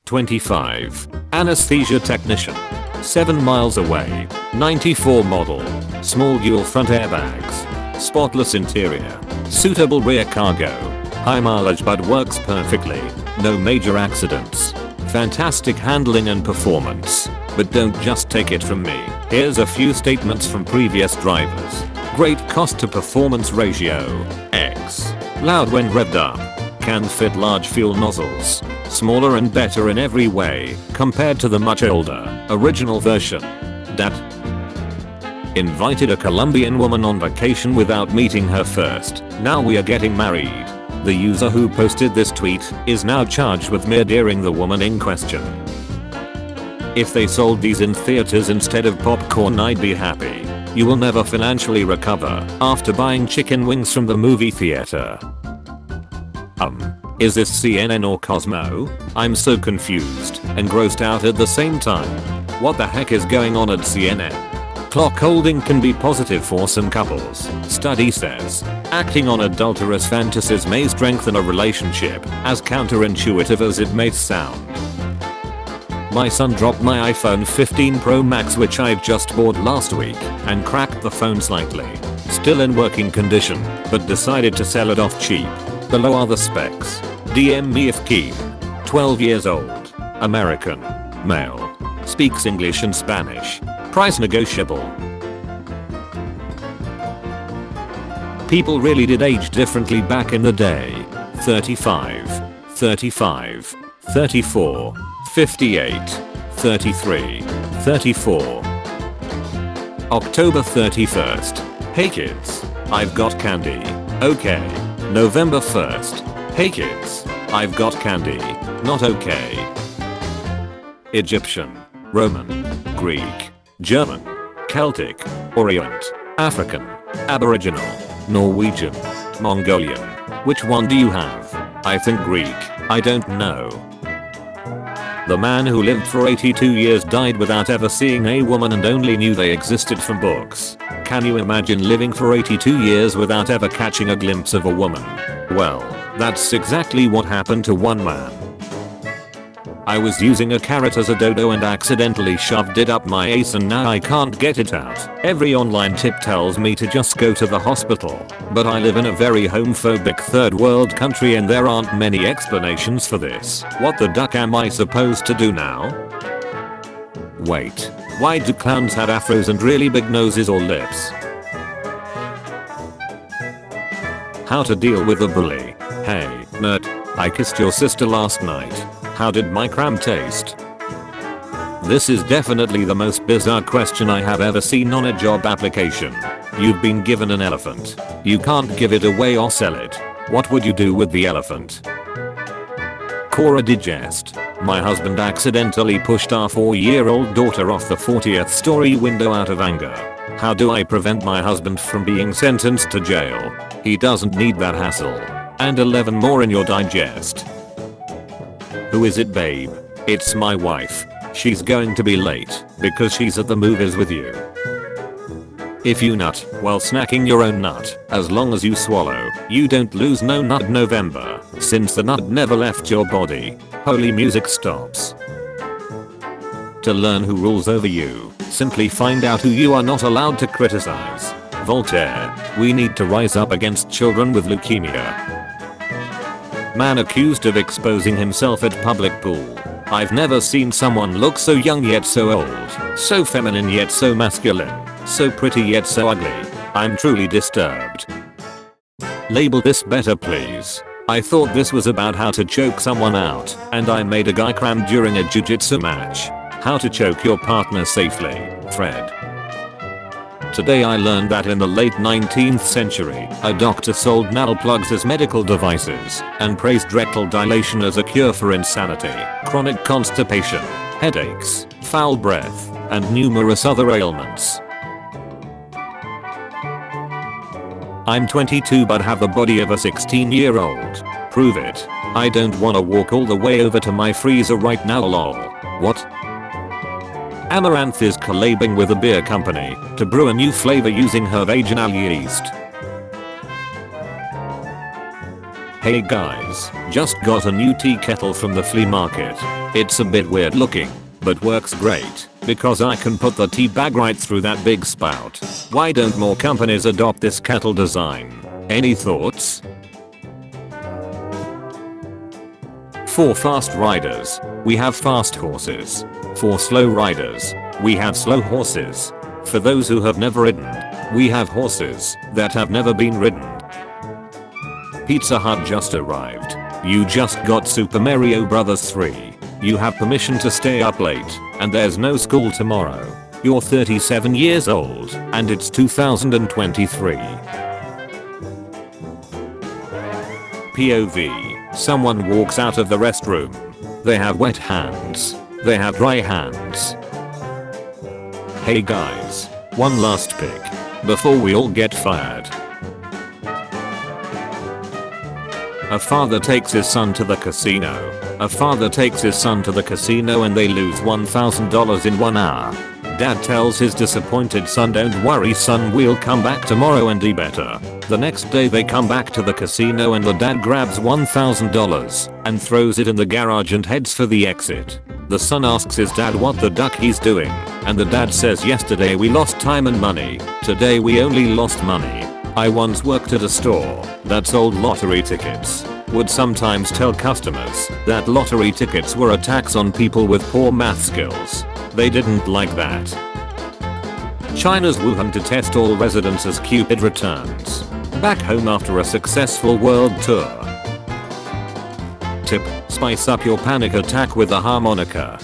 25. Anesthesia technician. 7 miles away. 94 model. Small dual front airbags. Spotless interior. Suitable rear cargo. High mileage but works perfectly. No major accidents. Fantastic handling and performance. But don't just take it from me. Here's a few statements from previous drivers. Great cost to performance ratio. X. Loud when revved up. Can fit large fuel nozzles. Smaller and better in every way compared to the much older original version. Dat. Invited a Colombian woman on vacation without meeting her first. Now we are getting married. The user who posted this tweet is now charged with murdering the woman in question. If they sold these in theaters instead of popcorn, I'd be happy. You will never financially recover after buying chicken wings from the movie theater. Is this CNN or Cosmo? I'm so confused and grossed out at the same time. What the heck is going on at CNN? Clock holding can be positive for some couples. Study says acting on adulterous fantasies may strengthen a relationship, as counterintuitive as it may sound. My son dropped my iPhone 15 Pro Max, which I've just bought last week, and cracked the phone slightly. Still in working condition, but decided to sell it off cheap. Below are the specs. DM me if keen. 12 years old. American. Male. Speaks English and Spanish. Price negotiable. People really did age differently back in the day. 35. 35. 34. 58. 33. 34. October 31st. Hey kids. I've got candy. Okay. November 1st. Hey kids. I've got candy. Not okay. Egyptian. Roman. Greek. German. Celtic. Orient. African. Aboriginal. Norwegian. Mongolian. Which one do you have? I think Greek. I don't know. The man who lived for 82 years died without ever seeing a woman and only knew they existed from books. Can you imagine living for 82 years without ever catching a glimpse of a woman? Well, that's exactly what happened to one man. I was using a carrot as a dodo and accidentally shoved it up my ace, and now I can't get it out. Every online tip tells me to just go to the hospital, but I live in a very homophobic third world country and there aren't many explanations for this. What the duck am I supposed to do now? Wait, why do clowns have afros and really big noses or lips? How to deal with a bully. Hey, nerd, I kissed your sister last night. How did my cram taste? This is definitely the most bizarre question I have ever seen on a job application. You've been given an elephant. You can't give it away or sell it. What would you do with the elephant? Cora Digest. My husband accidentally pushed our 4-year-old daughter off the 40th story window out of anger. How do I prevent my husband from being sentenced to jail? He doesn't need that hassle. And 11 more in your digest. Who is it, babe? It's my wife. She's going to be late because she's at the movies with you. If you nut while snacking your own nut, as long as you swallow, you don't lose no nut November, since the nut never left your body. Holy music stops. To learn who rules over you, simply find out who you are not allowed to criticize. Voltaire. We need to rise up against children with leukemia. Man accused of exposing himself at public pool. I've never seen someone look so young yet so old, so feminine yet so masculine, so pretty yet so ugly. I'm truly disturbed. Label this better please. I thought this was about how to choke someone out, and I made a guy cram during a jiu-jitsu match. How to choke your partner safely, Fred. Today I learned that in the late 19th century, a doctor sold nail plugs as medical devices and praised rectal dilation as a cure for insanity, chronic constipation, headaches, foul breath, and numerous other ailments. I'm 22 but have the body of a 16-year-old. Prove it. I don't wanna walk all the way over to my freezer right now, lol. What? Amaranth is collabing with a beer company to brew a new flavor using her vaginal yeast. Hey guys, just got a new tea kettle from the flea market. It's a bit weird looking, but works great because I can put the tea bag right through that big spout. Why don't more companies adopt this kettle design? Any thoughts? For fast riders, we have fast horses. For slow riders, we have slow horses. For those who have never ridden, we have horses that have never been ridden. Pizza Hut just arrived. You just got Super Mario Bros. 3. You have permission to stay up late, and there's no school tomorrow. You're 37 years old, and it's 2023. POV. Someone walks out of the restroom. They have wet hands. They have dry hands. Hey guys. One last pick. Before we all get fired. A father takes his son to the casino. A father takes his son to the casino and they lose $1,000 in 1 hour. Dad tells his disappointed son, don't worry son, we'll come back tomorrow and do better. The next day they come back to the casino and the dad grabs $1,000 and throws it in the garage and heads for the exit. The son asks his dad what the duck he's doing, and the dad says, yesterday we lost time and money, today we only lost money. I once worked at a store that sold lottery tickets. Would sometimes tell customers that lottery tickets were a tax on people with poor math skills. They didn't like that. China's Wuhan to test all residents as Cupid returns back home after a successful world tour. Tip: spice up your panic attack with a harmonica.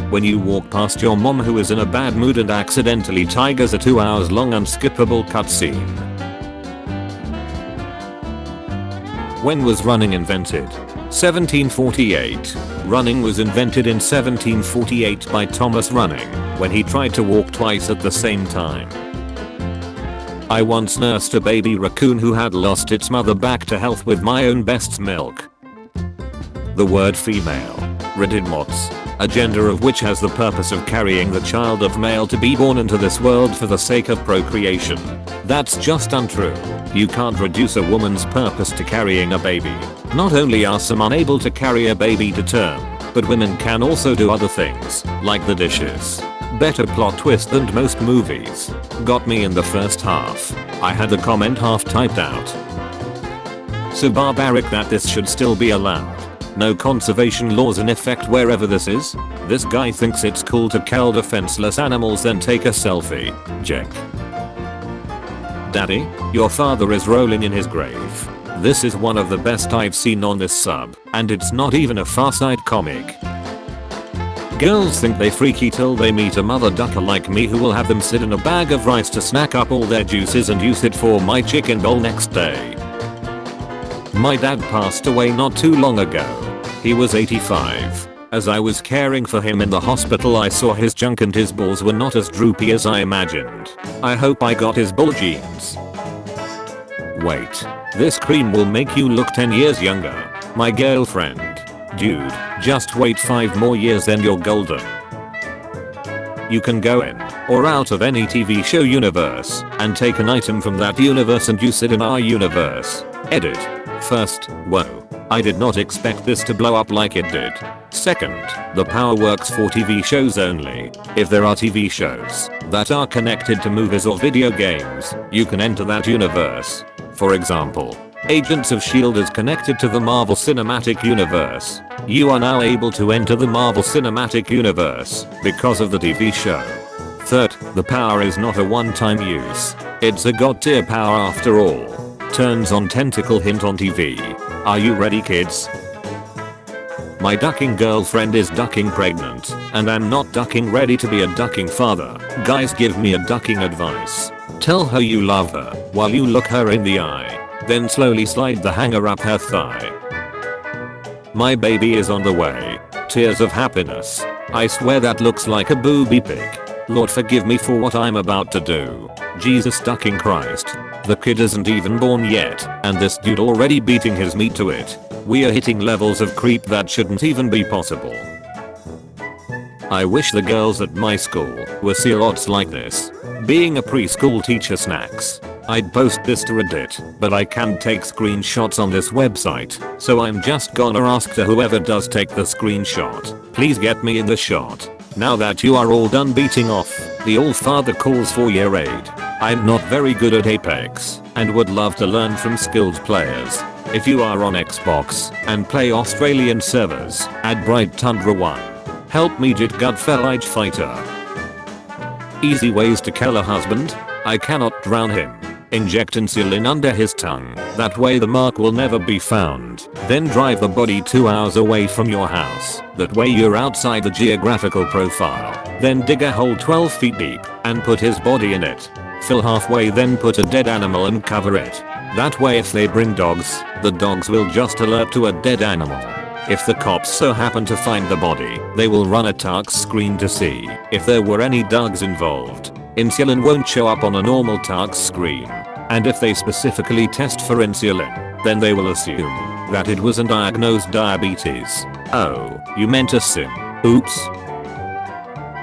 When you walk past your mom who is in a bad mood and accidentally triggers a 2 hours long unskippable cutscene. When was running invented? 1748. Running was invented in 1748 by Thomas Running when he tried to walk twice at the same time. I once nursed a baby raccoon who had lost its mother back to health with my own best's milk. The word female, redimots, a gender of which has the purpose of carrying the child of male to be born into this world for the sake of procreation. That's just untrue. You can't reduce a woman's purpose to carrying a baby. Not only are some unable to carry a baby to term, but women can also do other things, like the dishes. Better plot twist than most movies. Got me in the first half. I had the comment half typed out. So barbaric that this should still be allowed. No conservation laws in effect wherever this is. This guy thinks it's cool to kill defenseless animals then take a selfie. Jack. Daddy, your father is rolling in his grave. This is one of the best I've seen on this sub, and it's not even a Far Side comic. Girls think they freaky till they meet a mother ducker like me who will have them sit in a bag of rice to snack up all their juices and use it for my chicken bowl next day. My dad passed away not too long ago. He was 85. As I was caring for him in the hospital I saw his junk and his balls were not as droopy as I imagined. I hope I got his ball genes. Wait. This cream will make you look 10 years younger. My girlfriend. Dude, just wait 5 more years then you're golden. You can go in or out of any TV show universe and take an item from that universe and use it in our universe. Edit. First, whoa. I did not expect this to blow up like it did. Second, the power works for TV shows only. If there are TV shows that are connected to movies or video games, you can enter that universe. For example, Agents of S.H.I.E.L.D. is connected to the Marvel Cinematic Universe. You are now able to enter the Marvel Cinematic Universe because of the TV show. Third, the power is not a one-time use. It's a god tier power after all. Turns on tentacle hint on TV. Are you ready kids? My ducking girlfriend is ducking pregnant, and I'm not ducking ready to be a ducking father. Guys give me a ducking advice. Tell her you love her while you look her in the eye. Then slowly slide the hanger up her thigh. My baby is on the way. Tears of happiness. I swear that looks like a booby pic. Lord forgive me for what I'm about to do. Jesus ducking Christ. The kid isn't even born yet, and this dude already beating his meat to it. We are hitting levels of creep that shouldn't even be possible. I wish the girls at my school were lots like this. Being a preschool teacher snacks. I'd post this to Reddit, but I can't take screenshots on this website, so I'm just gonna ask to whoever does take the screenshot, please get me in the shot. Now that you are all done beating off, the All-Father calls for your aid. I'm not very good at Apex, and would love to learn from skilled players. If you are on Xbox and play Australian servers, add Bright Tundra 1. Help me get Godfellige Fighter. Easy ways to kill a husband? I cannot drown him. Inject insulin under his tongue, that way the mark will never be found. Then drive the body 2 hours away from your house, that way you're outside the geographical profile. Then dig a hole 12 feet deep, and put his body in it. Fill halfway, then put a dead animal and cover it. That way if they bring dogs, the dogs will just alert to a dead animal. If the cops so happen to find the body, they will run a task screen to see if there were any dogs involved. Insulin won't show up on a normal task screen. And if they specifically test for insulin, then they will assume that it was undiagnosed diabetes. Oh, you meant a sim. Oops.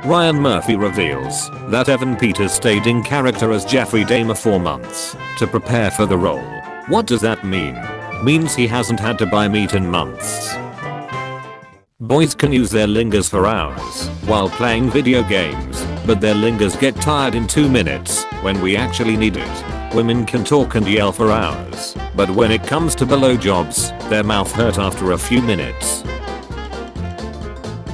Ryan Murphy reveals that Evan Peters stayed in character as Jeffrey Dahmer for months to prepare for the role. What does that mean? Means he hasn't had to buy meat in months. Boys can use their lingers for hours while playing video games, but their lingers get tired in 2 minutes when we actually need it. Women can talk and yell for hours, but when it comes to blowjobs, their mouth hurt after a few minutes.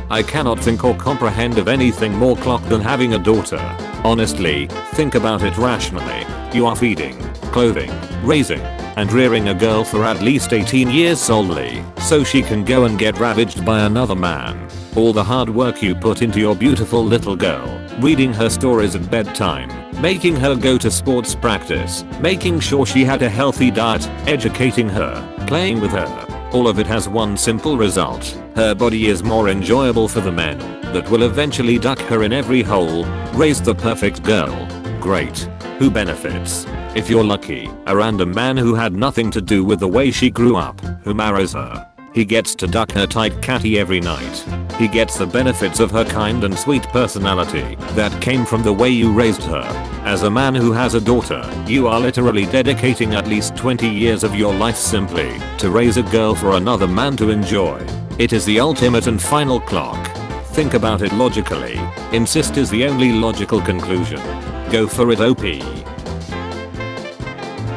I cannot think or comprehend of anything more clock than having a daughter. Honestly, think about it rationally. You are feeding, clothing, raising, and rearing a girl for at least 18 years solely, so she can go and get ravaged by another man. All the hard work you put into your beautiful little girl, reading her stories at bedtime, making her go to sports practice, making sure she had a healthy diet, educating her, playing with her. All of it has one simple result. Her body is more enjoyable for the men that will eventually duck her in every hole. Raise the perfect girl. Great. Who benefits? If you're lucky, a random man who had nothing to do with the way she grew up, who marries her. He gets to duck her tight catty every night. He gets the benefits of her kind and sweet personality that came from the way you raised her. As a man who has a daughter, you are literally dedicating at least 20 years of your life simply to raise a girl for another man to enjoy. It is the ultimate and final clock. Think about it logically. Insist is the only logical conclusion. Go for it, OP.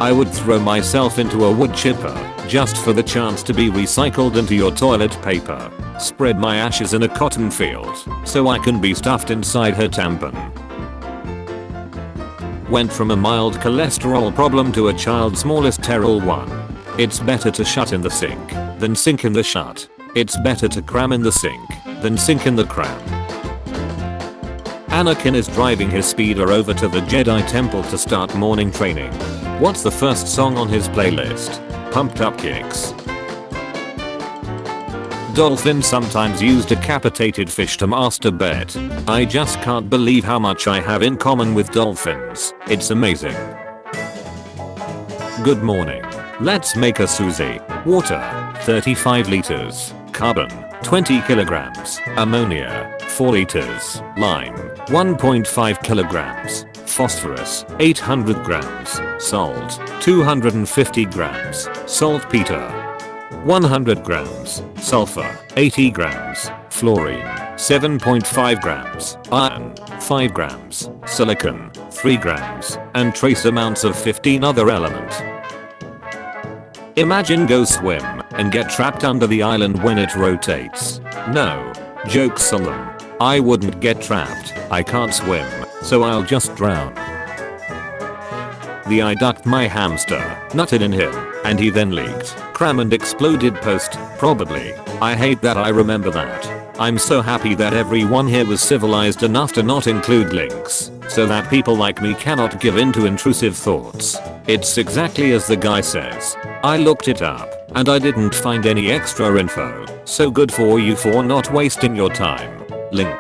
I would throw myself into a wood chipper just for the chance to be recycled into your toilet paper. Spread my ashes in a cotton field so I can be stuffed inside her tampon. Went from a mild cholesterol problem to a child's smallest sterile one. It's better to shut in the sink than sink in the shut. It's better to cram in the sink than sink in the cram. Anakin is driving his speeder over to the Jedi Temple to start morning training. What's the first song on his playlist? Pumped Up Kicks. Dolphins sometimes use decapitated fish to masturbate. I just can't believe how much I have in common with dolphins. It's amazing. Good morning. Let's make a Suzy. Water, 35 liters. Carbon, 20 kilograms. Ammonia, 4 liters. Lime, 1.5 kilograms. Phosphorus, 800 grams. Salt, 250 grams. Saltpeter, 100 grams. Sulfur, 80 grams. Fluorine, 7.5 grams. Iron, 5 grams. Silicon, 3 grams. And trace amounts of 15 other elements. Imagine go swim and get trapped under the island when it rotates. No. Jokes on them. I wouldn't get trapped. I can't swim, so I'll just drown. I ducked my hamster, nutted in him, and he then leaked, cram and exploded post, probably. I hate that I remember that. I'm so happy that everyone here was civilized enough to not include links, so that people like me cannot give in to intrusive thoughts. It's exactly as the guy says. I looked it up, and I didn't find any extra info, so good for you for not wasting your time. Link.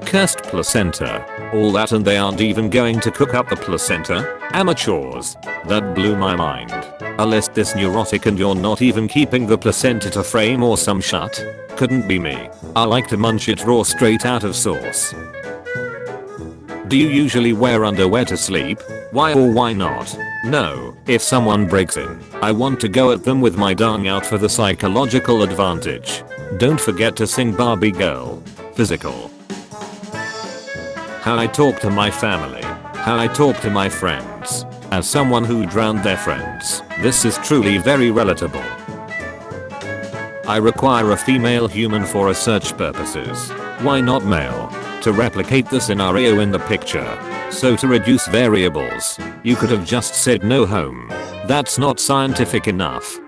Cursed placenta. All that and they aren't even going to cook up the placenta? Amateurs. That blew my mind. Unless this neurotic and you're not even keeping the placenta to frame or some shut. Couldn't be me. I like to munch it raw straight out of sauce. Do you usually wear underwear to sleep? Why or why not? No, if someone breaks in, I want to go at them with my dung out for the psychological advantage. Don't forget to sing Barbie Girl. Physical. How I talk to my family. How I talk to my friends. As someone who drowned their friends, this is truly very relatable. I require a female human for research purposes. Why not male? To replicate the scenario in the picture. So to reduce variables, you could have just said no home. That's not scientific enough.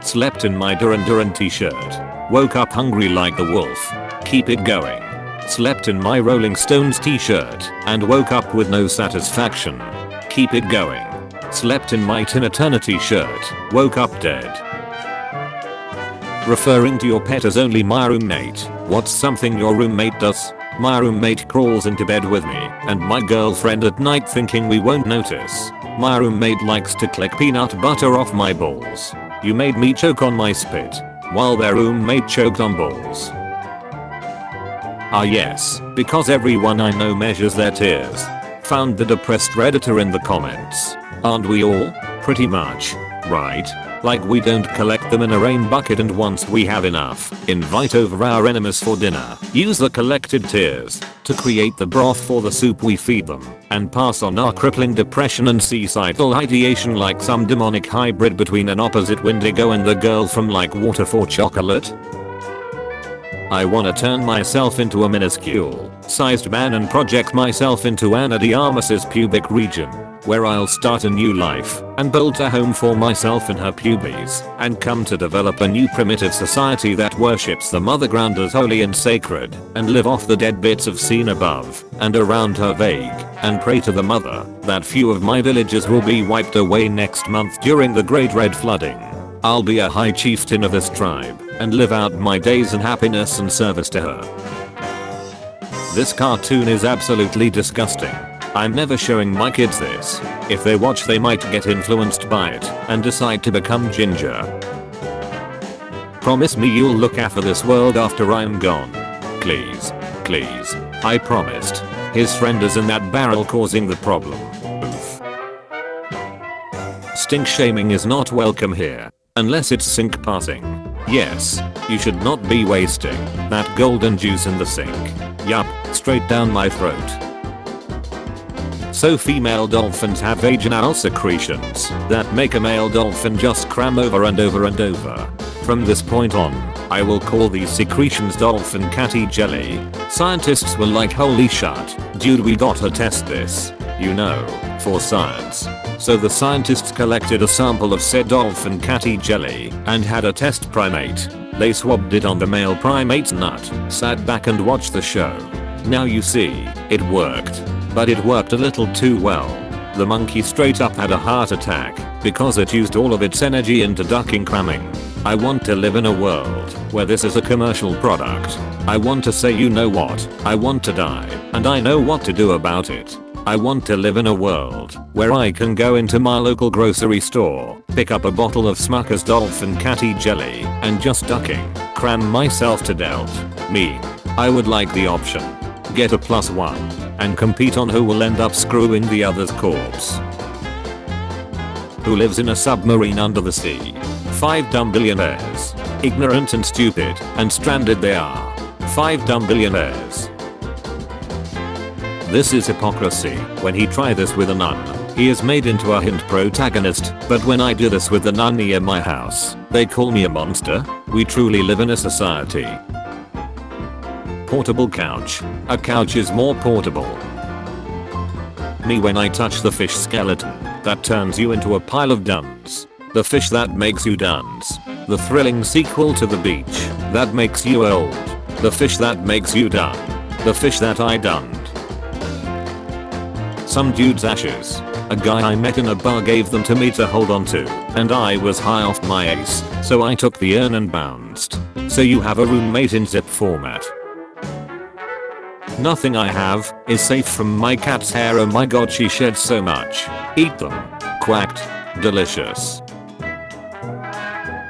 Slept in my Duran Duran t-shirt. Woke up hungry like the wolf. Keep it going. Slept in my Rolling Stones t-shirt and woke up with no satisfaction. Keep it going. Slept in my Tina Turner t-shirt. Woke up dead. Referring to your pet as only my roommate. What's something your roommate does? My roommate crawls into bed with me and my girlfriend at night thinking we won't notice. My roommate likes to click peanut butter off my balls. You made me choke on my spit, while their roommate choked on balls. Ah yes, because everyone I know measures their tears. Found the depressed redditor in the comments. Aren't we all? Pretty much. Right? Like we don't collect them in a rain bucket and once we have enough, invite over our enemies for dinner. Use the collected tears to create the broth for the soup we feed them, and pass on our crippling depression and suicidal ideation like some demonic hybrid between an opposite Wendigo and the girl from Like Water for Chocolate. I wanna turn myself into a minuscule sized man and project myself into Ana de Armas's pubic region, where I'll start a new life and build a home for myself in her pubes and come to develop a new primitive society that worships the mother ground as holy and sacred and live off the dead bits of scene above and around her vague and pray to the mother that few of my villages will be wiped away next month during the Great Red Flooding. I'll be a high chieftain of this tribe and live out my days in happiness and service to her. This cartoon is absolutely disgusting. I'm never showing my kids this. If they watch they might get influenced by it and decide to become ginger. Promise me you'll look after this world after I'm gone. Please. Please. I promised. His friend is in that barrel causing the problem. Oof. Stink shaming is not welcome here. Unless it's sink passing. Yes, you should not be wasting that golden juice in the sink. Yup, straight down my throat. So female dolphins have vaginal secretions that make a male dolphin just cram over and over and over. From this point on, I will call these secretions dolphin catty jelly. Scientists were like holy shit, dude we gotta test this. You know, for science. So the scientists collected a sample of said dolphin catty jelly and had a test primate. They swabbed it on the male primate's nut, sat back and watched the show. Now you see, it worked. But it worked a little too well. The monkey straight up had a heart attack because it used all of its energy into ducking cramming. I want to live in a world where this is a commercial product. I want to say you know what, I want to die, and I know what to do about it. I want to live in a world where I can go into my local grocery store, pick up a bottle of Smucker's Dolphin Catty Jelly, and just ducking, cram myself to death. Me. I would like the option. Get a +1. And compete on who will end up screwing the other's corpse. Who lives in a submarine under the sea? 5 dumb billionaires. Ignorant and stupid and stranded they are. 5 dumb billionaires. This is hypocrisy. When he tried this with a nun, he is made into a hint protagonist, but when I do this with the nun near my house, they call me a monster. We truly live in a society. Portable couch. A couch is more portable. Me when I touch the fish skeleton, that turns you into a pile of duns. The fish that makes you duns. The thrilling sequel to The Beach, that makes you old. The fish that makes you done. The fish that I dunned. Some dude's ashes. A guy I met in a bar gave them to me to hold on to, and I was high off my ace, so I took the urn and bounced. So you have a roommate in zip format. Nothing I have is safe from my cat's hair. Oh my god, she sheds so much. Eat them. Quacked. Delicious.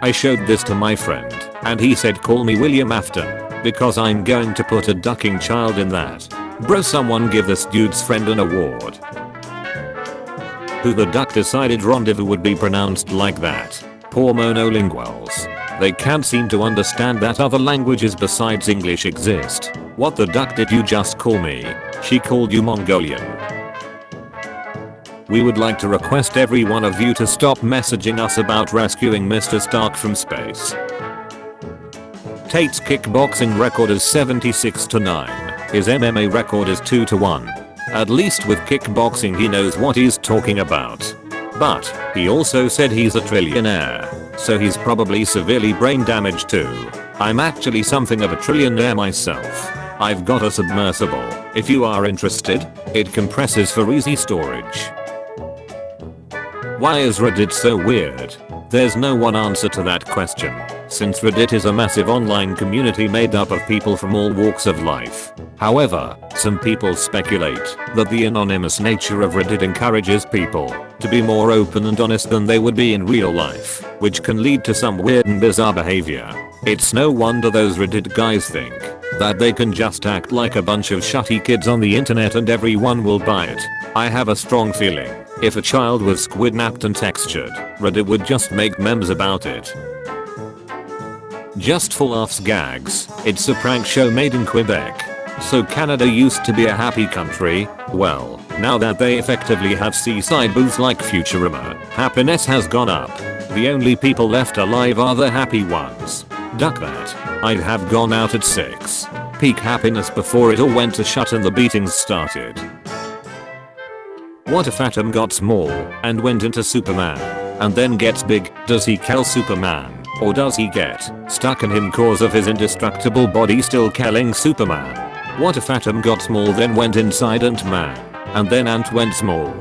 I showed this to my friend, and he said call me William Afton, because I'm going to put a ducking child in that. Bro, someone give this dude's friend an award. Who the duck decided rendezvous would be pronounced like that? Poor monolinguals. They can't seem to understand that other languages besides English exist. What the duck did you just call me? She called you Mongolian. We would like to request every one of you to stop messaging us about rescuing Mr. Stark from space. Tate's kickboxing record is 76-9. His MMA record is 2-1. At least with kickboxing he knows what he's talking about. But he also said he's a trillionaire, so he's probably severely brain damaged too. I'm actually something of a trillionaire myself. I've got a submersible. If you are interested, it compresses for easy storage. Why is Reddit so weird? There's no one answer to that question, since Reddit is a massive online community made up of people from all walks of life. However, some people speculate that the anonymous nature of Reddit encourages people to be more open and honest than they would be in real life, which can lead to some weird and bizarre behavior. It's no wonder those Reddit guys think that they can just act like a bunch of shutty kids on the internet and everyone will buy it. I have a strong feeling if a child was squidnapped and textured, Reddit would just make memes about it. Just for laughs gags, it's a prank show made in Quebec. So Canada used to be a happy country. Well, now that they effectively have seaside booths like Futurama, happiness has gone up. The only people left alive are the happy ones. Duck that. I'd have gone out at 6. Peak happiness before it all went to shut and the beatings started. What if Atom got small and went into Superman and then gets big? Does he kill Superman? Or does he get stuck in him cause of his indestructible body still killing Superman? What if Atom got small then went inside Ant-Man and then Ant went small?